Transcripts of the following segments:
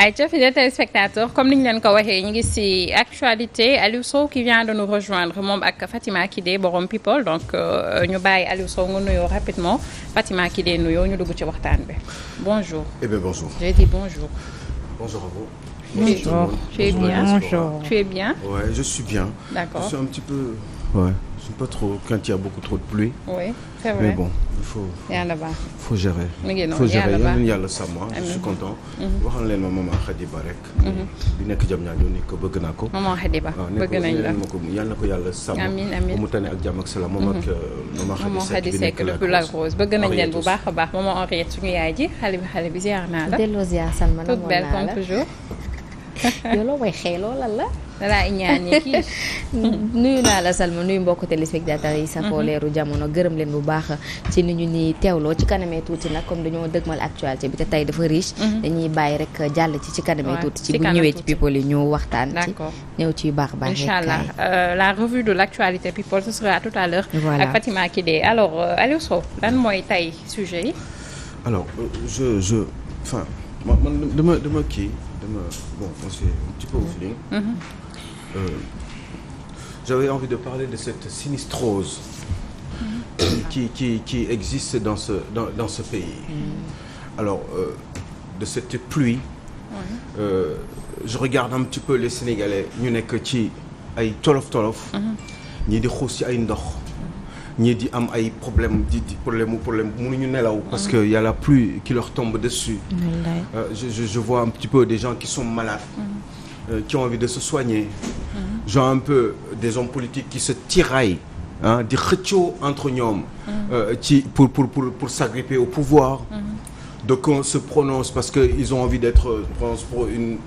ay ca fidèles téléspectateurs comme ni ñu leen ko waxee ñu ngi ci actualité Aliou Sow qui vient de nous rejoindre moom ak Fatima Kidé borom people donc ñu bàyyi Aliou Sow nga nuyoo rapidement Fatima Kidé nuyoo ñu dugg ci waxtaan bi bonjour. Eh bien bonjour. J'ai dit bonjour. Bonjour à vous. Bonjour. Tu es bien? Bonjour. Tu es bien? Ouais, je suis bien. D'accord. Je suis un petit peu. Ouais, je suis pas trop quand il y a beaucoup trop de pluie. Oui, c'est vrai. Mais bon, il faut. Yàlla baax. Faut gérer. Mi ngi noonu Faut gérer yàlla baax. yàlla sàmm. Je suis content. waxal leen ma maman Khadiba rek. bi nekk jam ñaa ni ko bëgg naa ko. Maman Khadiba bëgg nañ la. yàlla na ko yàlla sàmm. Amiin amiin. ba mu tane ak jàmm ak salaam. moom ak maman Khady Seck depuis Lac Rose bëgg nañ leen bu baax a baax maman Henriette suñu yaay ji xale bi ziar naa la. delloo ziar Salma toute belle comme toujours. yow loo way xeeloo lan la. dalaa ñaani kii. nuyu naa la Salma nuyu mbokk téléspectateurs yi safoo leeru jamono gërëm leen bu baax ci ni ñu ni teewloo ci kanamee tuuti nag comme dañoo dëgmal actualité bi te tey dafa riche. dañuy bàyyi rek jàll ci kanamee tuuti ci bu ñëwee ci people yi ñu waxtaan ci ñëw ci yu baax baax rek. Inch'Allah la revue de l'actualité people ce sera tout à l'heure voilà ak Fatima Kidé alors Aliou Sow lan mooy tey sujet yi. alors enfin man dama kii dama bon on s'est un petit peu au feeling. J'avais envie de parler de cette sinistrose qui existe dans ce pays. Alors de cette pluie. Je regarde un petit peu les Sénégalais ñu nekk ci ay tolof. ñii di xuus ci ay ndox. ñii di am ay problème mënuñu nelaw parce que y a la pluie qui leur tombe dessus. Je vois un petit peu des gens qui sont malades. Qui ont envie de se soigner. Genre un peu des hommes politiques qui se tiraillent di xëccoo entre ñoom ci pour s'agripper au pouvoir. Donc on se prononce parce que ils ont envie d'être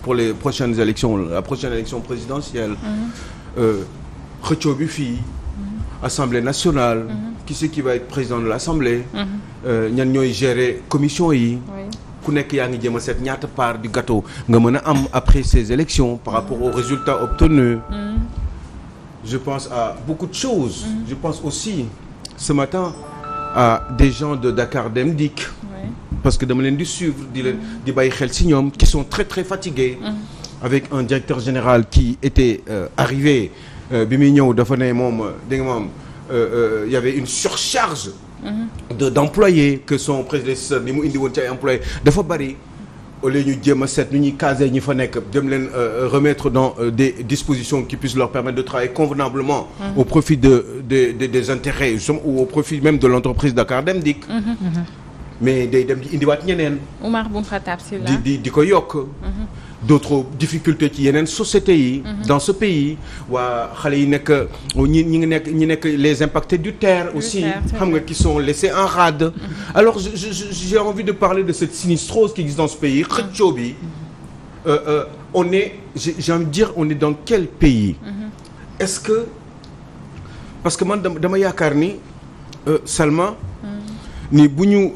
pour les prochaines élections, la prochaine élection présidentielle. Xëccoo bi fii Assemblée nationale. Qui c'est qui va être président de l'Assemblée? ñan ñooy gérer commission yi. ku nekk yaa ngi jéem a seet ñaata part du gâteau nga mën a am après ces élections par rapport aux résultats obtenus. Je pense à beaucoup de choses. Je pense aussi ce matin à des gens de Dakar Dem Dikk. Parce que dama leen di suivre di bàyyi xel ci ñoom qui sont très très fatigués. Avec un directeur général qui était arrivé bi muy ñëw dafa ne moom dégg nga moom y avait une surcharge. D'employés que son prédécesseur ni mu indi woon ci ay employés dafa bari au lieu ñu jéem a seet nu ñuy caser ñi fa nekk dem leen remettre dans des dispositions qui puissent leur permettre de travailler convenablement au profit des intérêts ou au profit même de l'entreprise Dakar Dem Dikk. Mais day dem di indiwaat ñeneen. Oumar Boun Khattab Sylla di ko yokk. D'autres difficultés ci yeneen sociétés yi. Dans ce pays waa xale yi nekk ñi nekk les impactés du terre aussi xam nga qui sont laissés en rade. Alors j'ai envie de parler de cette sinistrose qui existe dans ce pays xëccoo bi. On est j'ai envie de dire on est dans quel pays. Est-ce que parce que man dama yaakaar ni Salma. ni bu ñu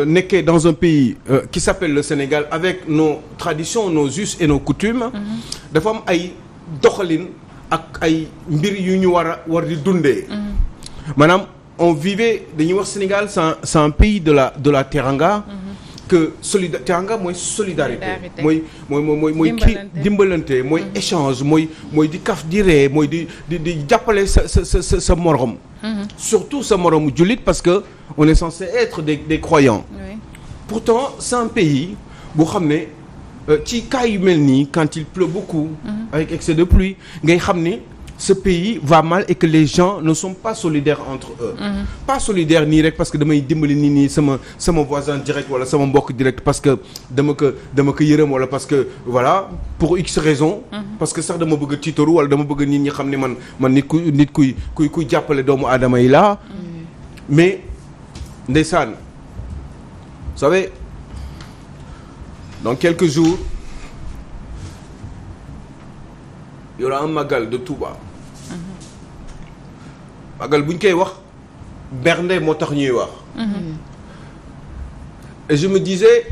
nekkee dans un pays qui s'appelle le Sénégal avec nos traditions nos us et nos coutumes. dafa am ay doxalin ak ay mbir yu ñu war di dundee. maanaam on vivait dañuy wax Sénégal c'est un pays de la teranga. que teranga mooy solidarité. mooy kii dimbalante mooy échange mooy di kaf di ree mooy di jàppale sa morom. Surtout sa moromu jullit parce que on est censé être des croyants. Oui. Pourtant c'est un pays boo xam ne ci cas yu mel nii quand il pleut beaucoup. Avec excès de pluie ngay xam ne ce pays va mal et que les gens ne sont pas solidaires entre eux. Pas solidaires nii rek parce que damay dimbali nii sama voisin direct wala sama mbokk direct parce que dama ko yërëm wala parce que voilà pour X raison. Parce que sax dama bëgg tiitaru wala dama bëgg nit ñi xam ne man nit kuy jàppale doomu aadama yi laa. Mais ndeysaan vous savez dans quelques jours il y aura un magal de Touba. magal bu ñu koy wax bernde moo tax ñuy wax. Et je me disais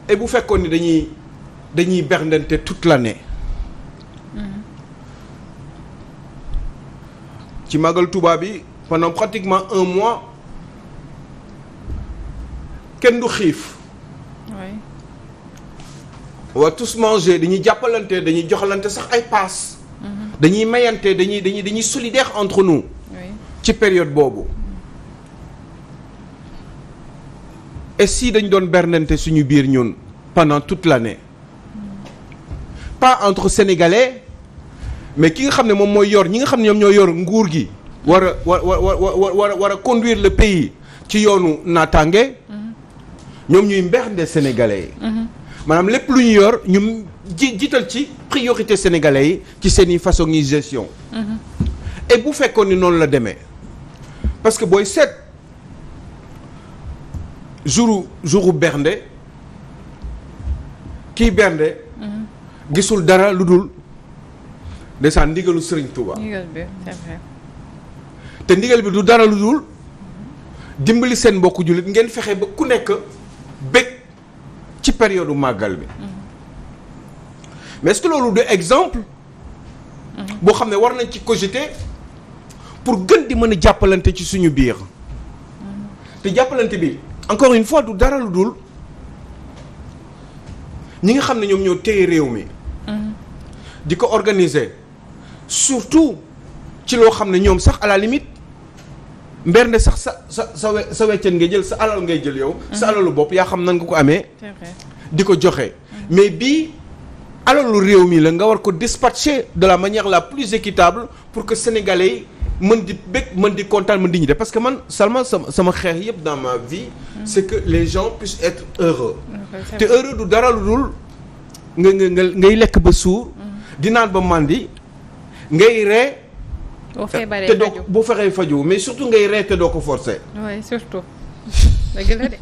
et bu fekkoon ni dañuy berndente toute l'année. ci magal Touba bi pendant pratiquement un mois kenn du xiif. on va tous manger dañuy jàppalante dañuy joxalante sax ay paas. dañuy mayante dañuy solidaire entre nous. ci période boobu. et si dañ doon bernante suñu biir ñun pendant toute l'année pas entre sénégalais mais ki nga xam ne moom mooy yor ñi nga xam ne ñoom ñoo yor nguur gi war a conduire le pays ci yoonu naataange ñoom ñuy mbernde sénégalais yi maanaam lépp lu ñu yor ñu jiital ci priorité sénégalais yi ci seeni façon yi gestion et bu fekkoon ni noonu la demee parce que booy seet jouru bernde kii bernde gisul dara lu dul ndeysaan ndigalu Serigne Touba. ndigal bi c'est vrai. te ndigal bi du dara lu dul dimbali seen mbokku jullit ngeen fexe ba ku nekk bég ci période màggal bi mais est-ce que loolu de exemple boo xam ne war nañ ci cogiter pour gën di mën a jàppalante ci suñu biir te jàppalante bi encore une fois du dara lu dul ñi nga xam ne ñoom ñoo téye réew mi di ko organiser surtout ci loo xam ne ñoom sax à la limite mbernde sax sa weccen ngay jël sa alal ngay jël yow sa alalu bopp yaa xam nan nga ko amee di ko joxe mais bii alalu réew mi la nga war ko dispatcher de la manière la plus équitable pour que sénégalais yi mën di bég mën di kontaan mën di ñu def parce que man seulement sama xeex yëpp dans ma vie c'est que les gens puissent être heureux te heureux du dara lu dul ngay lekk ba suur di naan ba màndi ngay ree te doo boo fexee faju mais surtout ngay ree te doo ko forcer. oui surtout dëgg la de.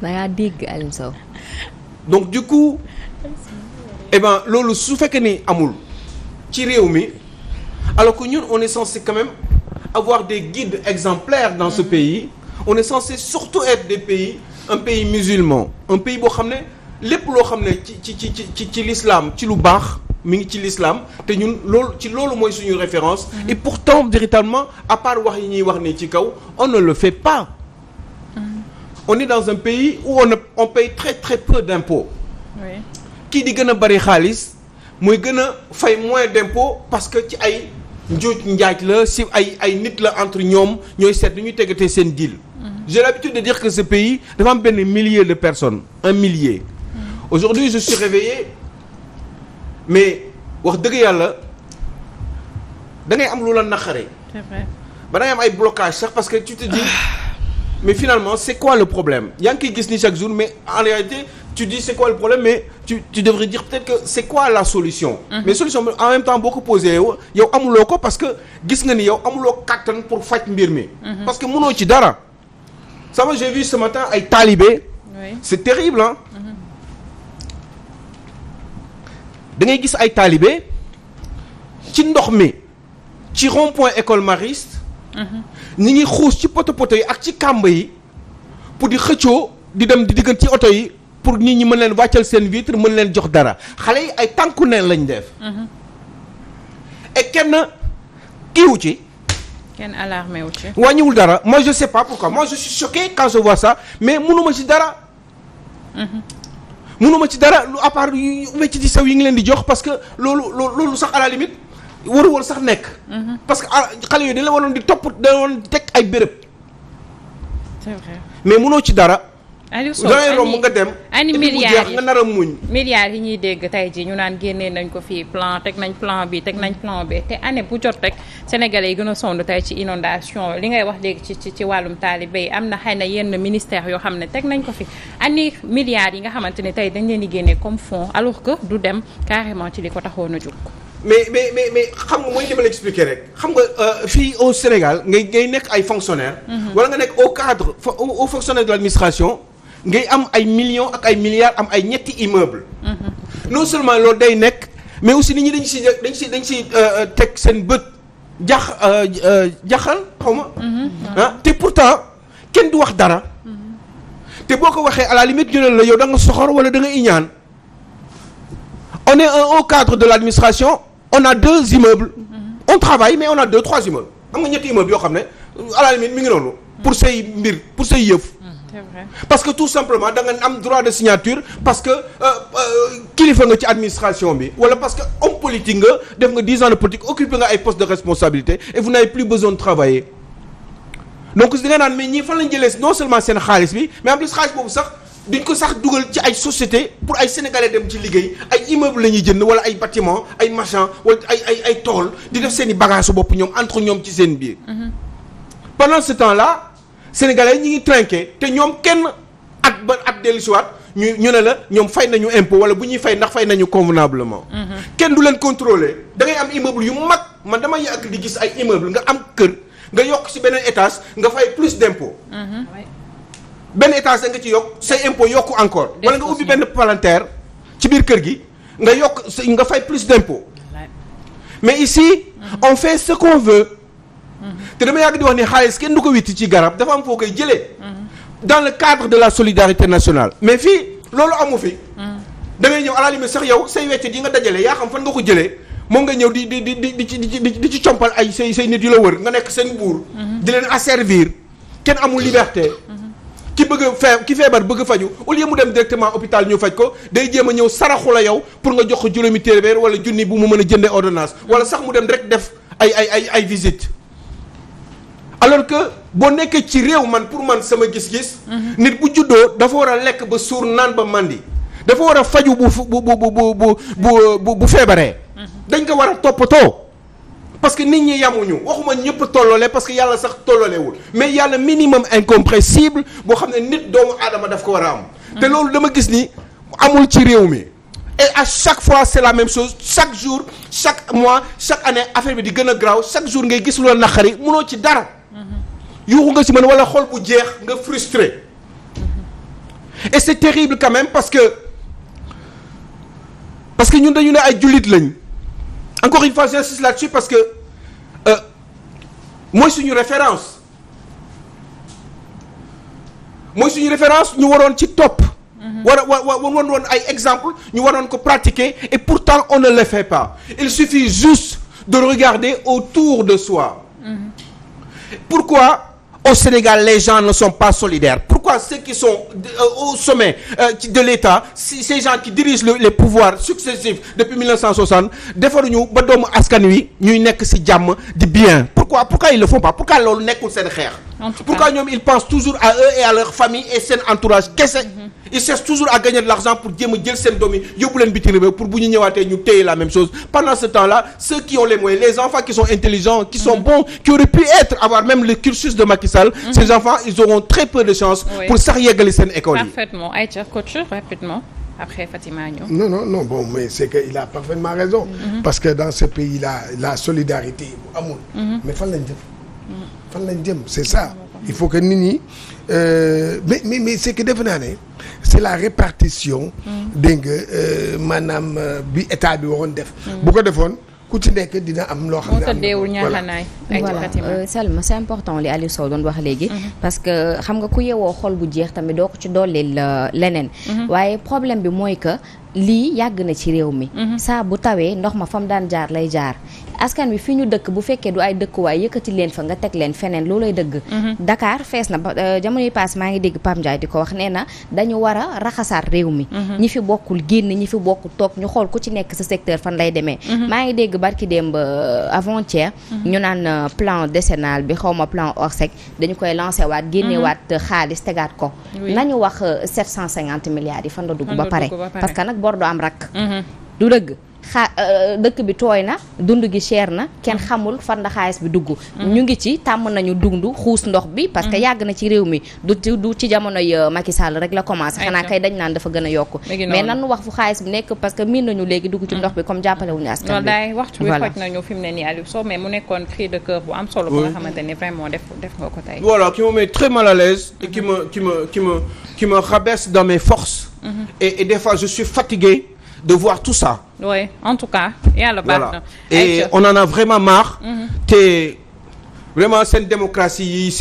da ngaa dégg Alioune Sow. donc du coup eh ben loolu su fekkee ni amul ci réew mi alors que ñun on est censé quand même avoir des guides exemplaires dans ce pays on est censé surtout être un pays musulman un pays boo xam ne lépp loo xam ne ci l'islam ci lu baax mi ngi ci l'islam te ñun loolu mooy suñu référence et pourtant véritablement à part wax yi ñuy wax ne ci kaw on ne le fait pas on est dans un pays où on paye très très peu d'impôts kii di gën a bari xaalis mooy gën a fay moins d'impôts parce que ci ay njuuj njaaj la si ay nit la entre ñoom ñooy seet ni ñuy tegatee seen deal j'ai l'habitude de dire que ce pays dafa am benn millier de personnes un millier aujourd'hui je suis réveillé mais wax dëgg yàlla da ngay am lu la naqare ba da ngay am ay blocage sax parce que tu te dis mais finalement c'est quoi le problème yaa ngi koy gis ni chaque jour mais en réalité tu dis c'est quoi le problème mais tu devrais dire peut-être que c'est quoi la solution mais solution en même temps boo ko posé yow amuloo ko parce que gis nga ni yow amuloo kàttan pour faj mbir mi parce que mënoo ci dara ça va j'ai vu ce matin ay talibé c'est terrible hein da ngay gis ay talibé ci ndox mi ci rond-point école mariste ñi ngi xuus ci poto yi ak ci kàmb yi pour di xëccoo di dem di diggante ci oto yi pour nit ñi mën leen wàccal seen vitre mën leen jox dara xale yi ay tànku neen lañ def et kenn kiiwu ci kenn alarmé wu ci wàññiwul dara moi je sais pas pourquoi moi je suis choqué quand je vois ça mais mënuma ci dara mënuma ci dara lu à part wecc di sew yi ngi leen di jox parce que loolu sax à la limite waruwul sax nekk parce que xale yooyu dañ la waroon di topp da waroon di teg ay béréb c'est vrai mais mënoo ci dara Aliou Sow romb nga dem ani milliards yi nga nar a muñ milliards yi ñuy dégg tey ji ñu naan génnee nañ ko fii plan teg nañ plan bi teg nañ plan bi te année bu jot rek sénégalais yi gën a sonn tey ci inondation li ngay wax léegi ci wàllum taalibe yi am na xëy na yenn ministère yoo xam ne teg nañ ko fi ani milliards yi nga xamante ne tey dañ leen di génnee comme fonds alors que du dem carrément ci li ko taxoon a jóg mais xam nga mooy li ma la expliquer rek xam nga fii au Sénégal ngay nekk ay fonctionnaires wala nga nekk au fonctionnaire de l'administration ngay am ay millions ak ay milliards am ay ñetti immeubles non seulement loolu day nekk mais aussi nit ñi dañ si teg seen bët jaxal xaw ma te pourtant kenn du wax dara te boo ko waxee à la limite ñu ne la yow da nga soxor wala da nga iñaan on est un haut cadre de l'administration on a 2 immeubles on travaille mais on a 2-3 immeubles am nga ñetti immeubles yoo xam ne à la limite mi ngi noonu pour say mbir pour say yëf c'est vrai. parce que tout simplement da nga am droit de signature parce que kilifa nga ci administration bi wala parce que homme politique nga def nga 10 ans de politique occupé nga ay postes de responsabilité et vous n'avez plus besoin de travailler donc di nga naan mais ñii fan lañ jëlee non seulement seen xaalis bi mais en plus xaalis boobu sax duñ ko sax dugal ci ay société pour ay sénégalais dem ci liggéey ay immeuble la ñuy jënd wala ay bâtiment ay machin wala ay tool di def seen i bagages su bopp ñoom entre ñoom ci seen biir. pendant ce temps-là sénégalais ñi ngi trinqué te ñoom kenn at dellusiwaat ñu ne la ñoom fay nañu impôt wala bu ñuy fay ndax fay nañu convenablement. kenn du leen contrôler da ngay am immeuble yu mag man dama yàgg di gis ay immeuble nga am kër nga yokk ci beneen étage nga fay plus d'impôt. benn étage da nga ci yokk say impôt yokku encore. wala nga ubbi benn palanteer ci biir kër gi nga yokk nga fay plus d'impôt. mais ici on fait ce qu'on veut. te dama yàgg di wax ni xaalis kenn du ko witti ci garab dafa am foo koy jëlee. dans le cadre de la solidarité nationale. mais fii loolu amu fi. da ngay ñëw à la limite sax yow say weccet yi nga dajale yaa xam fan nga ko jëlee moom nga ñëw di ci compal ay say nit yu la wër nga nekk seen buur. di leen asservir kenn amul liberté. ki feebar bëgg faju au lieu mu dem directement hôpital ñu faj ko day jéem a ñëw saraxu la yow pour nga jox ko juróomi téeméer wala junni bu mu mën a jëndee ordonnance wala sax mu dem rek def ay visite. alors que boo nekkee ci réew man pour man sama gis-gis. nit bu juddoo dafa war a lekk ba suur naan ba mandi dafa war a faju bu feebaree. dañ ko war a toppatoo parce que nit ñi yamuñu waxuma ñëpp tolloole parce que yàlla sax tolloolewul mais yàlla minimum incompressible boo xam ne nit doomu aadama daf ko war a am. te loolu dama gis ni amul ci réew mi. et à chaque fois c'est la même chose chaque jour chaque mois chaque année affaire bi di gën a graaw chaque jour ngay gis loolu naqari munoo ci dara. yuuxu nga ci mën wala xol bu jeex nga frustré. et c'est terrible quand même parce que ñun dañu ne ay jullit lañ encore une fois j'insiste là-dessus parce que mooy suñu référence ñu waroon ci topp. waroon ay exemple ñu waroon ko pratiquer et pourtant on ne le fait pas il suffit juste de regarder autour de soi. Pourquoi au Sénégal les gens ne sont pas solidaires? Pourquoi ceux qui sont au sommet de l'État ces gens qui dirigent les pouvoirs successifs depuis 1960 defaruñu ba doomu askan wi ñuy nekk ci jàmm di bien pourquoi ils le font pas? Pourquoi loolu nekkul seen xeex? Pourquoi ñoom ils pensent toujours à eux et à leur famille et seen entourage kese? Ils cherchent toujours à gagner de l'argent pour jéem a jël seen doom yi yóbbu leen bitim réew pour bu ñu ñëwaatee ñu téye la même chose. Pendant ce temps-là ceux qui ont les moyens les enfants qui sont intelligents qui sont bons qui auraient pu avoir même le cursus de Macky Sall. Ces enfants ils auront très peu de chance. pour sax yeggali seen école yi. Parfaitement Aïcha coach rapidement après Fatima ñëw. non bon mais c'est que il a parfaitement raison. Parce que dans ce pays-là la solidarité amul. mais fan lañ jëm. C'est ça. Il faut que nit ñi mais c'est que defe naa ne c'est la répartition. dégg nga maanaam bi état bi waxoon def. bu ko defoon ku ci nekk dina am loo xam ne voilà Salma c'est important li Aliou Sow doon wax léegi. parce que xam nga ku yewoo xol bu jeex tamit doo ko ci dolleel leneen. waaye problème bi mooy que lii yàgg na ci réew mi. saa bu tawee ndox ma fam daan jaar lay jaar. askan wi fi ñu dëkk bu fekkee du ay dëkkuwaay yëkkati leen fa nga teg leen feneen loolay dëgg. Dakar fees na jamono yi paase maa ngi dégg Pam Ndiaye di ko wax nee na dañu war a raxasaat réew mi. ñi fi bokkul génn ñi fi bokkul toog ñu xool ku ci nekk sa secteur fan lay demee. maa ngi dégg barki démb avant-hier. ñu naan plan décennal bi xawma plan Orsec dañu koy lancé waat génneewaat xaalis tegaat ko. nañu wax 750 milliards yi fan la dugg ba pare. parce que nag bor du am rakk. du dëgg. dëkk bi tooy na dund gi cher na kenn xamul fan la xaalis bi dugg. ñu ngi ci tàmm nañu dund xuus ndox bi. parce que yàgg na ci réew mi du ci jamonoy Macky Sall rek la commencé. xanaa kay dañ naan dafa gën a yokk. mais nan wax fu xaalis bi nekk parce que miin nañu léegi dugg ci ndox bi comme jàppale wuñu askan bi. loolu daay waxtu bi xoj nañu fi mu ne nii Aliou Sow mais mu nekkoon cri de cœur bu am solo. bu nga xamante ni vraiment def nga ko tey. voilà qui me met très mal à l'aise et qui me rabaisse dans mes forces. et des fois je suis fatigué de voir tout ça. Oui, en tout cas yàlla baax na. Et on en a vraiment marre. te vraiment seen démocratie yi seen